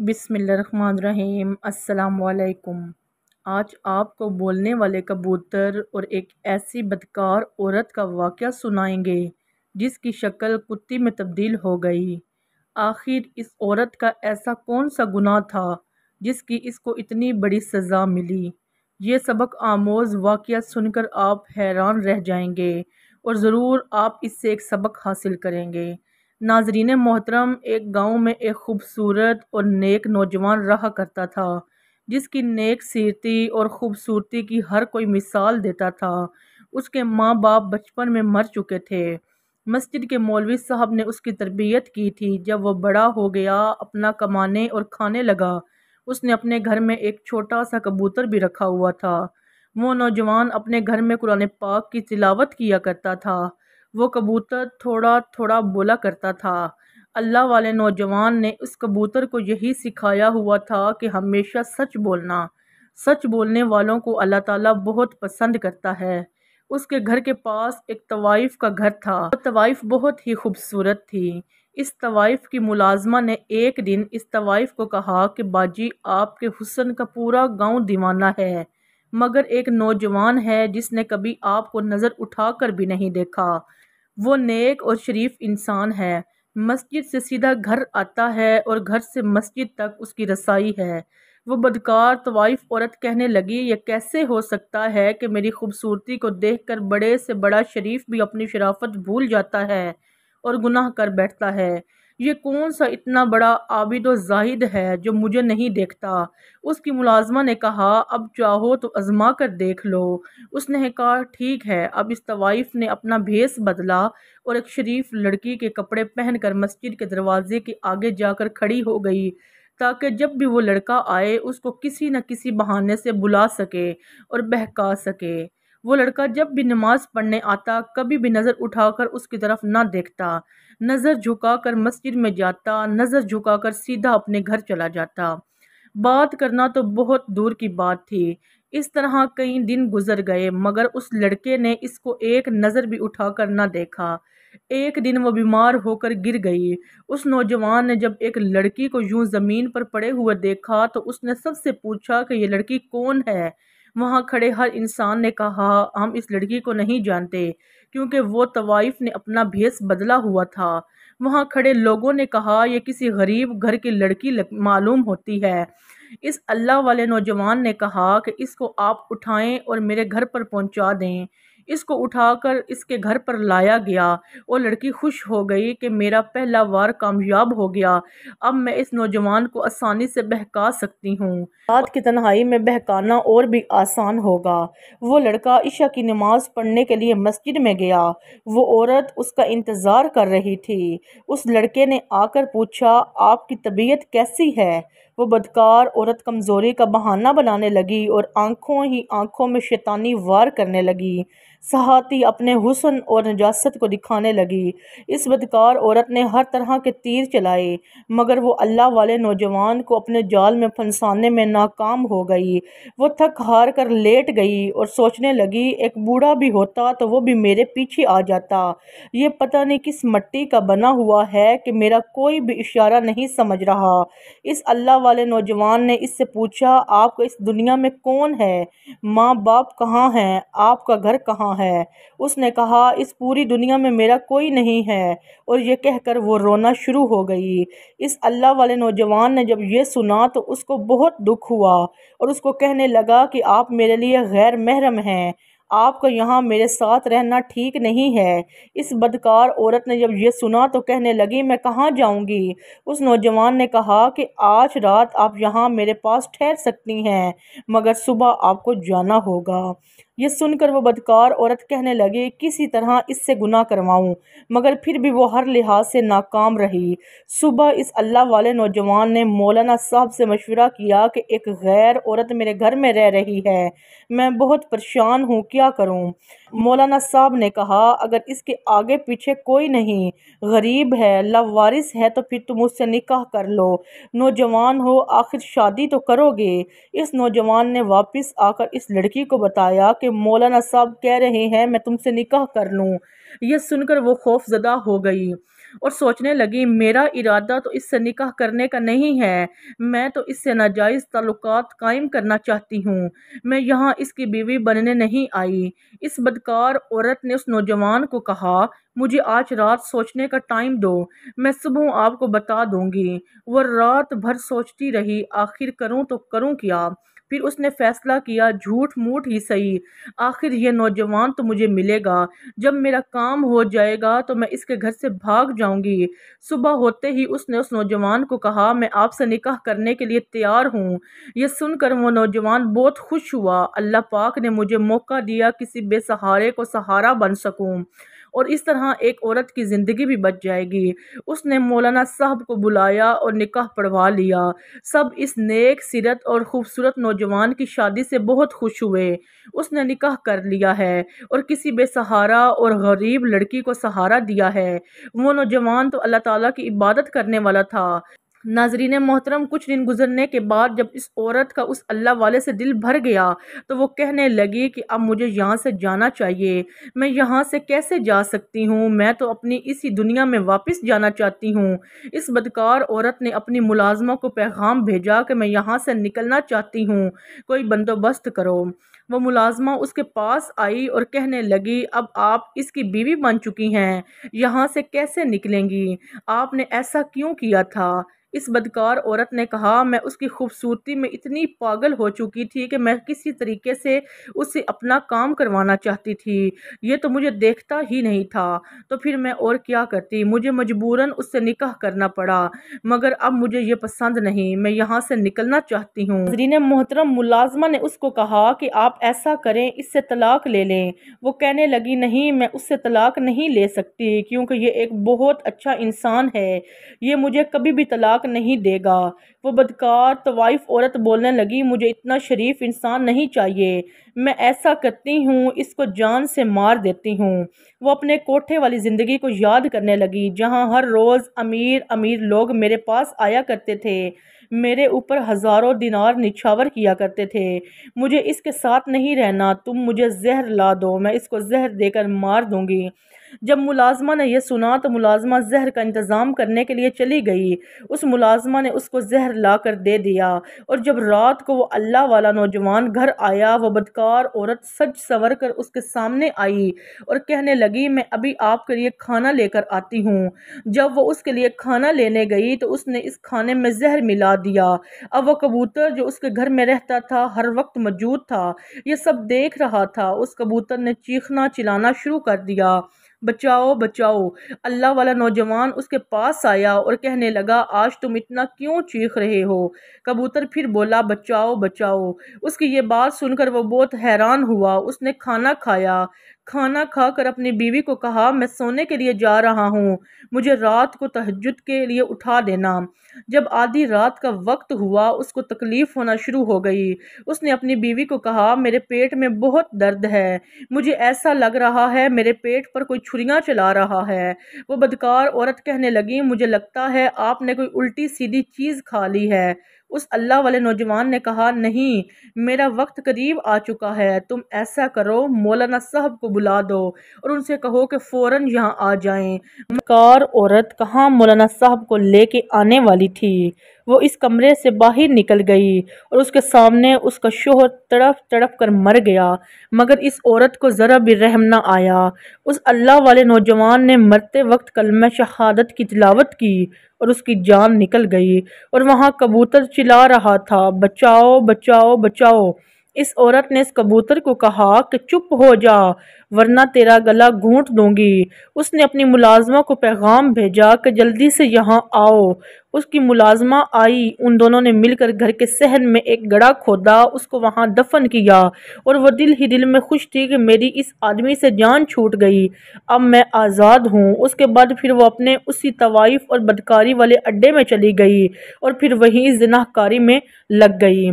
بسم اللہ الرحمن الرحیم۔ السلام علیکم۔ آج آپ کو بولنے والے کبوتر اور ایک ایسی بدکار عورت کا واقعہ سنائیں گے جس کی شکل کتی میں تبدیل ہو گئی۔ آخر اس عورت کا ایسا کون سا گناہ تھا جس کی اس کو اتنی بڑی سزا ملی؟ یہ سبق آموز واقعہ سن کر آپ حیران رہ جائیں گے اور ضرور آپ اس سے ایک سبق حاصل کریں گے۔ ناظرین محترم، ایک گاؤں میں ایک خوبصورت اور نیک نوجوان رہا کرتا تھا جس کی نیک سیرتی اور خوبصورتی کی ہر کوئی مثال دیتا تھا۔ اس کے ماں باپ بچپن میں مر چکے تھے۔ مسجد کے مولوی صاحب نے اس کی تربیت کی تھی۔ جب وہ بڑا ہو گیا، اپنا کمانے اور کھانے لگا، اس نے اپنے گھر میں ایک چھوٹا سا کبوتر بھی رکھا ہوا تھا۔ وہ نوجوان اپنے گھر میں قرآن پاک کی تلاوت کیا کرتا تھا۔ وہ کبوتر تھوڑا تھوڑا بولا کرتا تھا۔ اللہ والے نوجوان نے اس کبوتر کو یہی سکھایا ہوا تھا کہ ہمیشہ سچ بولنا۔ سچ بولنے والوں کو اللہ تعالیٰ بہت پسند کرتا ہے۔ اس کے گھر کے پاس ایک طوائف کا گھر تھا۔ وہ طوائف بہت ہی خوبصورت تھی۔ اس طوائف کی ملازمہ نے ایک دن اس طوائف کو کہا کہ باجی، آپ کے حسن کا پورا گاؤں دیوانہ ہے، مگر ایک نوجوان ہے جس نے کبھی آپ کو نظر اٹھا کر بھی نہیں دیکھا۔ وہ نیک اور شریف انسان ہے، مسجد سے سیدھا گھر آتا ہے اور گھر سے مسجد تک اس کی رسائی ہے۔ وہ بدکار طوائف عورت کہنے لگی، یہ کیسے ہو سکتا ہے کہ میری خوبصورتی کو دیکھ کر بڑے سے بڑا شریف بھی اپنی شرافت بھول جاتا ہے اور گناہ کر بیٹھتا ہے؟ یہ کون سا اتنا بڑا عابد و زاہد ہے جو مجھے نہیں دیکھتا؟ اس کی ملازمہ نے کہا، اب چاہو تو آزما کر دیکھ لو۔ اس نے کہا، ٹھیک ہے۔ اب اس طوائف نے اپنا بھیس بدلا اور ایک شریف لڑکی کے کپڑے پہن کر مسجد کے دروازے کے آگے جا کر کھڑی ہو گئی تاکہ جب بھی وہ لڑکا آئے اس کو کسی نہ کسی بہانے سے بلا سکے اور بہکا سکے۔ وہ لڑکا جب بھی نماز پڑھنے آتا کبھی بھی نظر اٹھا کر اس کی طرف نہ دیکھتا، نظر جھکا کر مسجد میں جاتا، نظر جھکا کر سیدھا اپنے گھر چلا جاتا۔ بات کرنا تو بہت دور کی بات تھی۔ اس طرح کئی دن گزر گئے مگر اس لڑکے نے اس کو ایک نظر بھی اٹھا کر نہ دیکھا۔ ایک دن وہ بیمار ہو کر گر گئی۔ اس نوجوان نے جب ایک لڑکی کو یوں زمین پر پڑے ہوئے دیکھا تو اس نے سب سے پوچھا کہ یہ لڑکی کون ہے؟ وہاں کھڑے ہر انسان نے کہا، ہم اس لڑکی کو نہیں جانتے، کیونکہ وہ طوائف نے اپنا بھیس بدلا ہوا تھا۔ وہاں کھڑے لوگوں نے کہا، یہ کسی غریب گھر کی لڑکی معلوم ہوتی ہے۔ اس اللہ والے نوجوان نے کہا کہ اس کو آپ اٹھائیں اور میرے گھر پر پہنچا دیں۔ اس کو اٹھا کر اس کے گھر پر لایا گیا اور لڑکی خوش ہو گئی کہ میرا پہلا وار کامیاب ہو گیا، اب میں اس نوجوان کو آسانی سے بہکا سکتی ہوں۔ رات کی تنہائی میں بہکانا اور بھی آسان ہوگا۔ وہ لڑکا عشاء کی نماز پڑھنے کے لیے مسجد میں گیا۔ وہ عورت اس کا انتظار کر رہی تھی۔ اس لڑکے نے آ کر پوچھا، آپ کی طبیعت کیسی ہے؟ وہ بدکار عورت کمزوری کا بہانہ بنانے لگی اور آنکھوں ہی آنکھوں میں شیطانی وار کرنے لگی، ساتھ اپنے حسن اور نجاست کو دکھانے لگی۔ اس بدکار عورت نے ہر طرح کے تیر چلائے مگر وہ اللہ والے نوجوان کو اپنے جال میں پھنسانے میں ناکام ہو گئی۔ وہ تھک ہار کر لیٹ گئی اور سوچنے لگی، ایک بوڑھا بھی ہوتا تو وہ بھی میرے پیچھے آ جاتا۔ یہ پتہ نہیں کس مٹی کا بنا ہوا ہے کہ میرا کوئی بھی اشارہ نہیں سمجھ رہا۔ اس اللہ والے نوجوان نے اس سے پوچھا، آپ کا اس دنیا میں کون ہے؟ ماں باپ کہاں ہیں؟ آپ کا گھر کہاں ہے؟ اس نے کہا، اس پوری دنیا میں میرا کوئی نہیں ہے، اور یہ کہہ کر وہ رونا شروع ہو گئی۔ اس اللہ والے نوجوان نے جب یہ سنا تو اس کو بہت دکھ ہوا اور اس کو کہنے لگا کہ آپ میرے لیے غیر محرم ہیں، آپ کا یہاں میرے ساتھ رہنا ٹھیک نہیں ہے۔ اس بدکار عورت نے جب یہ سنا تو کہنے لگی، میں کہاں جاؤں گی؟ اس نوجوان نے کہا کہ آج رات آپ یہاں میرے پاس ٹھہر سکتی ہیں مگر صبح آپ کو جانا ہوگا۔ یہ سن کر وہ بدکار عورت کہنے لگی، کسی طرح اس سے گناہ کرواؤں، مگر پھر بھی وہ ہر لحاظ سے ناکام رہی۔ صبح اس اللہ والے نوجوان نے مولانا صاحب سے مشورہ کیا کہ ایک غیر عورت میرے گھر میں رہ رہی ہے، میں بہت پریشان ہوں، کیا کروں؟ مولانا صاحب نے کہا، اگر اس کے آگے پیچھے کوئی نہیں، غریب ہے، لاوارث ہے، تو پھر تم اس سے نکاح کر لو، نوجوان ہو، آخر شادی تو کرو گے۔ اس نوجوان نے واپس آ کر اس لڑکی کو بتایا کہ مولانا صاحب کہہ رہے ہیں میں تم سے نکاح کر لوں۔ یہ سن کر وہ خوف زدہ ہو گئی۔ اور سوچنے لگی میرا ارادہ تو اس سے نکاح کرنے کا نہیں ہے، میں تو اس سے ناجائز تعلقات قائم کرنا چاہتی ہوں، میں یہاں اس کی بیوی بننے نہیں آئی۔ اس بدکار عورت نے اس نوجوان کو کہا مجھے آج رات سوچنے کا ٹائم دو، میں صبح آپ کو بتا دوں گی۔ وہ رات بھر سوچتی رہی آخر کروں تو کروں کیا۔ پھر اس نے فیصلہ کیا جھوٹ موٹ ہی صحیح، آخر یہ نوجوان تو مجھے ملے گا، جب میرا کام ہو جائے گا تو میں اس کے گھر سے بھاگ جاؤں گی۔ صبح ہوتے ہی اس نے اس نوجوان کو کہا میں آپ سے نکاح کرنے کے لیے تیار ہوں۔ یہ سن کر وہ نوجوان بہت خوش ہوا، اللہ پاک نے مجھے موقع دیا کسی بے سہارے کو سہارا بن سکوں، اور اس طرح ایک عورت کی زندگی بھی بچ جائے گی۔ اس نے مولانا صاحب کو بلایا اور نکاح پڑھوا لیا۔ سب اس نیک سیرت اور خوبصورت نوجوان کی شادی سے بہت خوش ہوئے۔ اس نے نکاح کر لیا ہے اور کسی بے سہارا اور غریب لڑکی کو سہارا دیا ہے۔ وہ نوجوان تو اللہ تعالیٰ کی عبادت کرنے والا تھا۔ ناظرین محترم، کچھ دن گزرنے کے بعد جب اس عورت کا اس اللہ والے سے دل بھر گیا تو وہ کہنے لگی کہ اب مجھے یہاں سے جانا چاہیے، میں یہاں سے کیسے جا سکتی ہوں، میں تو اپنی اسی دنیا میں واپس جانا چاہتی ہوں۔ اس بدکار عورت نے اپنی ملازمہ کو پیغام بھیجا کہ میں یہاں سے نکلنا چاہتی ہوں، کوئی بندوبست کرو۔ وہ ملازمہ اس کے پاس آئی اور کہنے لگی اب آپ اس کی بیوی بن چکی ہیں، یہاں سے کیسے نکلیں گی، آپ نے ایسا کیوں کیا تھا؟ اس بدکار عورت نے کہا میں اس کی خوبصورتی میں اتنی پاگل ہو چکی تھی کہ میں کسی طریقے سے اس سے اپنا کام کروانا چاہتی تھی، یہ تو مجھے دیکھتا ہی نہیں تھا، تو پھر میں اور کیا کرتی، مجھے مجبوراً اس سے نکاح کرنا پڑا، مگر اب مجھے یہ پسند نہیں، میں یہاں سے نکلنا چاہتی ہوں۔ ناظرین محترم، ملازمہ نے اس کو کہا کہ آپ ایسا کریں اس سے طلاق لے لیں۔ وہ کہنے لگی نہیں، میں اس سے طلاق نہیں لے سکتی کیونکہ یہ ایک بہت اچھا انسان ہے، یہ مجھے کبھی بھی طلاق نہیں دے گا۔ وہ بدکار طوائف عورت بولنے لگی مجھے اتنا شریف انسان نہیں چاہیے، میں ایسا کرتی ہوں اس کو جان سے مار دیتی ہوں۔ وہ اپنے کوٹھے والی زندگی کو یاد کرنے لگی جہاں ہر روز امیر امیر لوگ میرے پاس آیا کرتے تھے، میرے اوپر ہزاروں دینار نچھاور کیا کرتے تھے، مجھے اس کے ساتھ نہیں رہنا، تم مجھے زہر لا دو، میں اس کو زہر دے کر مار دوں گی۔ جب ملازمہ نے یہ سنا تو ملازمہ زہر کا انتظام کرنے کے لیے چلی گئی۔ اس ملازمہ نے اس کو زہر لا کر دے دیا، اور جب رات کو وہ اللہ والا نوجوان گھر آیا، وہ بدکار عورت سج سور کر اس کے سامنے آئی اور کہنے لگی میں ابھی آپ کے لیے کھانا لے کر آتی ہوں۔ جب وہ اس کے لیے کھانا لینے گئی تو اس نے اس کھانے میں زہر ملا دیا۔ اب وہ کبوتر جو اس کے گھر میں رہتا تھا ہر وقت موجود تھا، یہ سب دیکھ رہا تھا۔ اس کبوتر نے چیخنا چلانا شروع کر دیا، بچاؤ بچاؤ۔ اللہ والا نوجوان اس کے پاس آیا اور کہنے لگا آج تم اتنا کیوں چیخ رہے ہو؟ کبوتر پھر بولا بچاؤ بچاؤ۔ اس کی یہ بات سن کر وہ بہت حیران ہوا۔ اس نے کھانا کھایا، کھانا کھا کر اپنی بیوی کو کہا میں سونے کے لیے جا رہا ہوں، مجھے رات کو تہجد کے لیے اٹھا دینا۔ جب آدھی رات کا وقت ہوا اس کو تکلیف ہونا شروع ہو گئی۔ اس نے اپنی بیوی کو کہا میرے پیٹ میں بہت درد ہے، مجھے ایسا لگ رہا ہے میرے پیٹ پر کوئی چھریاں چلا رہا ہے۔ وہ بدکار عورت کہنے لگی مجھے لگتا ہے آپ نے کوئی الٹی سیدھی چیز کھا لی ہے۔ اس اللہ والے نوجوان نے کہا نہیں، میرا وقت قریب آ چکا ہے، تم ایسا کرو مولانا صاحب کو بلا دو اور ان سے کہو کہ فوراً یہاں آ جائیں۔ بدکار عورت کہاں مولانا صاحب کو لے کے آنے والی تھی، وہ اس کمرے سے باہر نکل گئی اور اس کے سامنے اس کا شوہر تڑپ تڑپ کر مر گیا، مگر اس عورت کو ذرا بھی رحم نہ آیا۔ اس اللہ والے نوجوان نے مرتے وقت کلمہ شہادت کی تلاوت کی اور اس کی جان نکل گئی، اور وہاں کبوتر چلا رہا تھا بچاؤ بچاؤ بچاؤ۔ اس عورت نے اس کبوتر کو کہا کہ چپ ہو جا ورنہ تیرا گلا گھونٹ دوں گی۔ اس نے اپنی ملازمہ کو پیغام بھیجا کہ جلدی سے یہاں آؤ۔ اس کی ملازمہ آئی، ان دونوں نے مل کر گھر کے صحن میں ایک گڑھا کھودا، اس کو وہاں دفن کیا، اور وہ دل ہی دل میں خوش تھی کہ میری اس آدمی سے جان چھوٹ گئی، اب میں آزاد ہوں۔ اس کے بعد پھر وہ اپنے اسی طوائف اور بدکاری والے اڈے میں چلی گئی اور پھر وہیں زنا کاری میں لگ گئی۔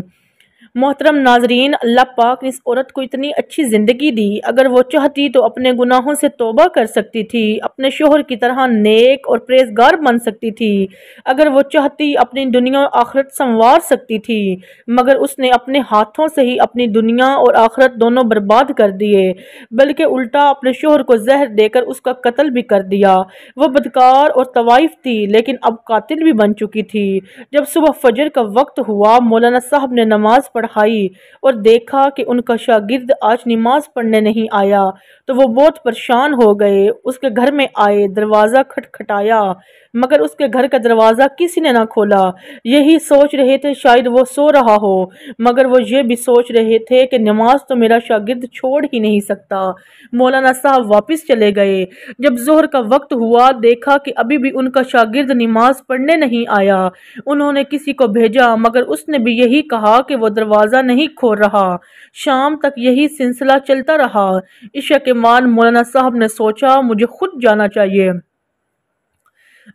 محترم ناظرین، اللہ پاک نے اس عورت کو اتنی اچھی زندگی دی، اگر وہ چاہتی تو اپنے گناہوں سے توبہ کر سکتی تھی، اپنے شوہر کی طرح نیک اور پرہیزگار بن سکتی تھی، اگر وہ چاہتی اپنی دنیا اور آخرت سنوار سکتی تھی، مگر اس نے اپنے ہاتھوں سے ہی اپنی دنیا اور آخرت دونوں برباد کر دیے، بلکہ الٹا اپنے شوہر کو زہر دے کر اس کا قتل بھی کر دیا۔ وہ بدکار اور طوائف تھی، لیکن اب قاتل بھی بن چکی تھی۔ جب صبح فجر کا وقت ہوا، مولانا صاحب نے نماز پڑھائی اور دیکھا کہ ان کا شاگرد آج نماز پڑھنے نہیں آیا تو وہ بہت پریشان ہو گئے۔ اس کے گھر میں آئے، دروازہ کھٹکھٹایا، مگر اس کے گھر کا دروازہ کسی نے نہ کھولا۔ یہی سوچ رہے تھے شاید وہ سو رہا ہو، مگر وہ یہ بھی سوچ رہے تھے کہ نماز تو میرا شاگرد چھوڑ ہی نہیں سکتا۔ مولانا صاحب واپس چلے گئے۔ جب ظہر کا وقت ہوا، دیکھا کہ ابھی بھی ان کا شاگرد نماز پڑھنے نہیں آیا۔ انہوں نے کسی کو بھیجا، مگر اس نے بھی یہی کہا کہ وہ دروازہ نہیں کھول رہا۔ شام تک یہی سلسلہ چلتا رہا۔ عشاء کے بعد مولانا صاحب نے سوچا مجھے خود جانا چاہیے۔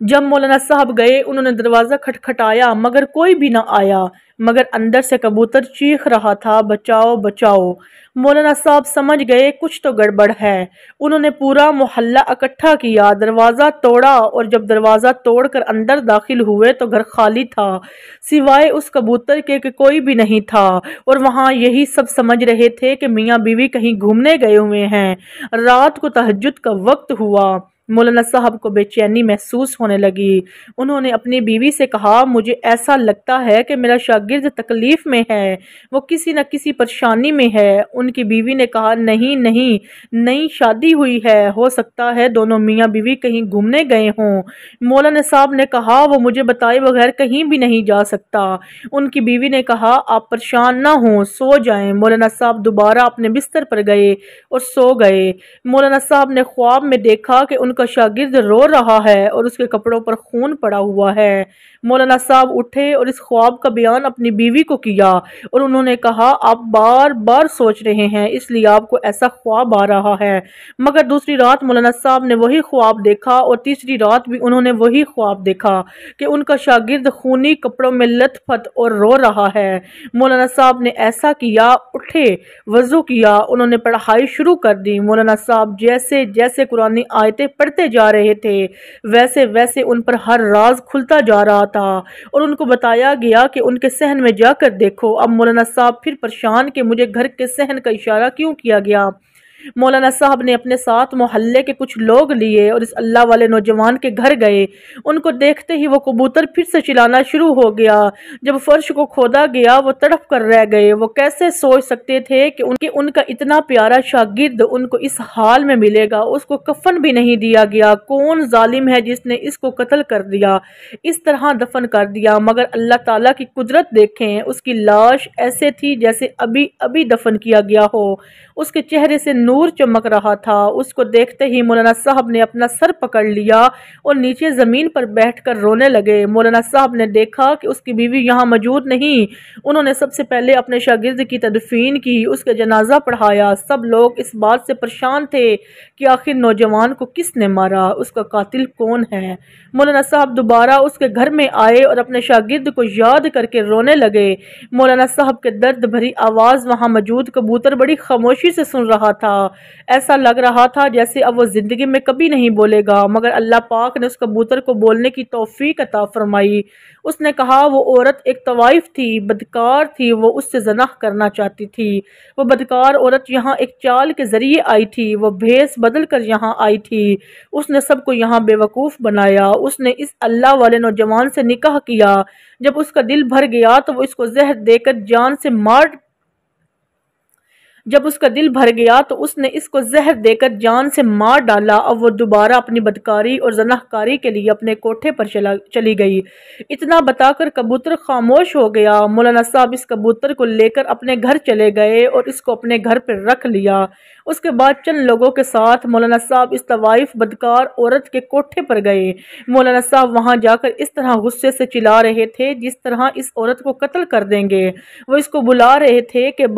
جب مولانا صاحب گئے، انہوں نے دروازہ کھٹکھٹایا، مگر کوئی بھی نہ آیا، مگر اندر سے کبوتر چیخ رہا تھا، بچاؤ بچاؤ۔ مولانا صاحب سمجھ گئے کچھ تو گڑبڑ ہے۔ انہوں نے پورا محلہ اکٹھا کیا، دروازہ توڑا، اور جب دروازہ توڑ کر اندر داخل ہوئے تو گھر خالی تھا، سوائے اس کبوتر کے کہ کوئی بھی نہیں تھا، اور وہاں یہی سب سمجھ رہے تھے کہ میاں بیوی کہیں گھومنے گئے ہوئے ہیں۔ رات کو تہجد کا وقت ہوا۔ مولانا صاحب کو بے چینی محسوس ہونے لگی۔ انہوں نے اپنی بیوی سے کہا مجھے ایسا لگتا ہے کہ میرا شاگرد تکلیف میں ہے، وہ کسی نہ کسی پریشانی میں ہے۔ ان کی بیوی نے کہا نہیں نہیں، نئی شادی ہوئی ہے، ہو سکتا ہے دونوں میاں بیوی کہیں گھومنے گئے ہوں۔ مولانا صاحب نے کہا وہ مجھے بتائے بغیر کہیں بھی نہیں جا سکتا۔ ان کی بیوی نے کہا آپ پریشان نہ ہوں، سو جائیں۔ مولانا صاحب دوبارہ اپنے بستر پر گئے اور سو گئے۔ مولانا صاحب نے خواب میں دیکھا کہ ان کا شاگرد رو رہا ہے اور اس کے کپڑوں پر خون پڑا ہوا ہے۔ مولانا صاحب اٹھے اور اس خواب کا بیان اپنی بیوی کو کیا، اور انہوں نے کہا آپ بار بار سوچ رہے ہیں، اس لیے آپ کو ایسا خواب آ رہا ہے۔ مگر دوسری رات مولانا صاحب نے وہی خواب دیکھا، اور تیسری رات بھی انہوں نے وہی خواب دیکھا کہ ان کا شاگرد خونی کپڑوں میں لت پت اور رو رہا ہے۔ مولانا صاحب نے ایسا کیا، اٹھے، وضو کیا، انہوں نے پڑھائی شروع کر دی۔ مولانا صاحب جیسے جیسے قرآنی آیتیں پڑھتے جا رہے تھے، ویسے ویسے ان پر ہر راز کھلتا جا رہا تھا، اور ان کو بتایا گیا کہ ان کے صحن میں جا کر دیکھو۔ اب مولانا صاحب پھر پریشان کہ مجھے گھر کے صحن کا اشارہ کیوں کیا گیا۔ مولانا صاحب نے اپنے ساتھ محلے کے کچھ لوگ لیے اور اس اللہ والے نوجوان کے گھر گئے۔ ان کو دیکھتے ہی وہ کبوتر پھر سے چلانا شروع ہو گیا۔ جب فرش کو کھودا گیا وہ تڑپ کر رہ گئے۔ وہ کیسے سوچ سکتے تھے کہ ان کا اتنا پیارا شاگرد ان کو اس حال میں ملے گا۔ اس کو کفن بھی نہیں دیا گیا۔ کون ظالم ہے جس نے اس کو قتل کر دیا، اس طرح دفن کر دیا۔ مگر اللہ تعالیٰ کی قدرت دیکھیں، اس کی لاش ایسے تھی جیسے ابھی ابھی دفن کیا گیا ہو۔ اس کے چہرے سے نور چمک رہا تھا۔ اس کو دیکھتے ہی مولانا صاحب نے اپنا سر پکڑ لیا اور نیچے زمین پر بیٹھ کر رونے لگے۔ مولانا صاحب نے دیکھا کہ اس کی بیوی یہاں موجود نہیں۔ انہوں نے سب سے پہلے اپنے شاگرد کی تدفین کی، اس کا جنازہ پڑھایا۔ سب لوگ اس بات سے پریشان تھے کہ آخر نوجوان کو کس نے مارا، اس کا قاتل کون ہے۔ مولانا صاحب دوبارہ اس کے گھر میں آئے اور اپنے شاگرد کو یاد کر کے رونے لگے۔ مولانا صاحب کے درد بھری آواز وہاں موجود کبوتر بڑی خاموشی سے سن رہا تھا۔ ایسا لگ رہا تھا جیسے اب وہ زندگی میں کبھی نہیں بولے گا، مگر اللہ پاک نے اس کبوتر کو بولنے کی توفیق عطا فرمائی۔ اس نے کہا وہ عورت ایک طوائف تھی، بدکار تھی، وہ اس سے زنا کرنا چاہتی تھی۔ وہ بدکار عورت یہاں ایک چال کے ذریعے آئی تھی، وہ بھیس بدل کر یہاں آئی تھی۔ اس نے سب کو یہاں بے وقوف بنایا۔ اس نے اس اللہ والے نوجوان سے نکاح کیا۔ جب اس کا دل بھر گیا تو وہ اس کو زہر دے کر جان سے مار ڈالا۔ اب وہ دوبارہ اپنی بدکاری اور زناکاری کے لیے اپنے کوٹھے پر چلی گئی۔ اتنا بتا کر کبوتر خاموش ہو گیا۔ مولانا صاحب اس کبوتر کو لے کر اپنے گھر چلے گئے اور اس کو اپنے گھر پر رکھ لیا۔ اس کے بعد چند لوگوں کے ساتھ مولانا صاحب اس طوائف بدکار عورت کے کوٹھے پر گئے۔ مولانا صاحب وہاں جا کر اس طرح غصے سے چلا رہے تھے جس طرح اس عورت کو قتل کر دیں گے۔ وہ اس کو بلا رہے تھے کہ